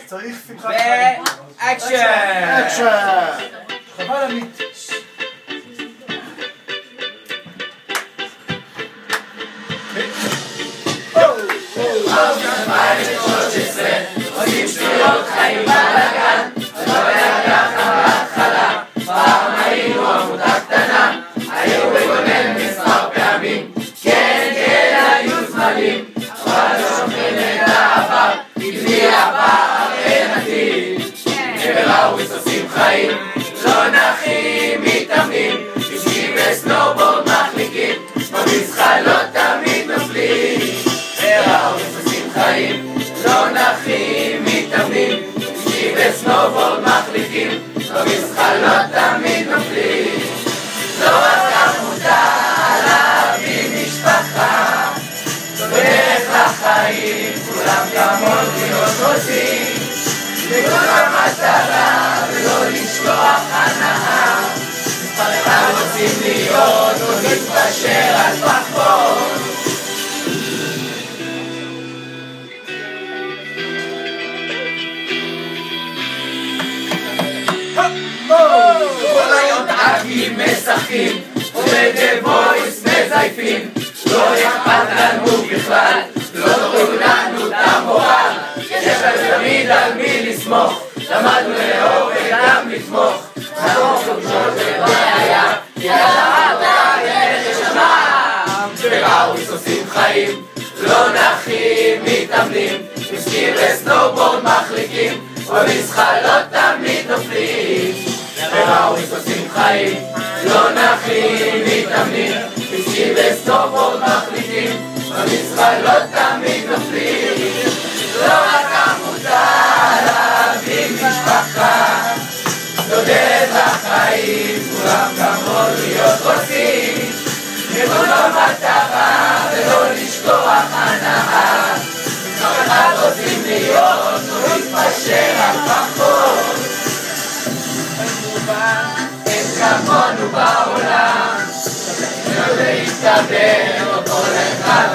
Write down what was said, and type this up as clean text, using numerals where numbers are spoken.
צריך שמחת חיים. ואקשן! חבל עמית. עושים שטויות חיים בלגן, לא היה ככה בהתחלה, פעם היינו עמותה קטנה, היו בגונן מספר פעמים, כן כן היו זמנים, אבל לא שוכחים את העבר, כי בלי העבר אין עתיד. ובאוריס עושים חיים, לא נחים מתאמנים, בשקי וסנובורד מחליקים, במזחלות תמיד נופלים. ובאוריס עושים חיים, לא נחים מתאמנים, בשקי וסנובורד מחליקים, במזחלות תמיד נופלים. לא רק עמותה, להביא משפחה, בדרך לחיים, כולם כמון להיות רוצים, לכל המטרה ולא לשכוח הנאה. מספר אחד רוצים להיות, לא להתפשר על פחות. כל היום דאגים משחקים ובדבויס מזייפים, לא אכפת לנו בכלל, לא תורידו לנו את המורל, יש לנו תמיד על מי לסמוך, למדנו לאהוב וגם לתמוך, נתמוך ובשעות ולא היה, יאללה רבה ונשמה. ובאוריס עושים חיים, לא נחים מתאמנים, בסקי וסנובורד מחליקים, במזחלות תמיד נופלים. ובאוריס עושים חיים, לא נחים מתאמנים, בסקי וסנובורד מחליקים, במזחלות תמיד נופלים. לא רק עמותה, להביא משפחה, נודד לחיים, כולם כמון להיות רוצים, לכל המטרה ולא לשכוח הנאה. מספר אחד רוצים להיות, לא להתפשר על פחות. אין כמונו בעולם, ולהתקבל, לא כל אחד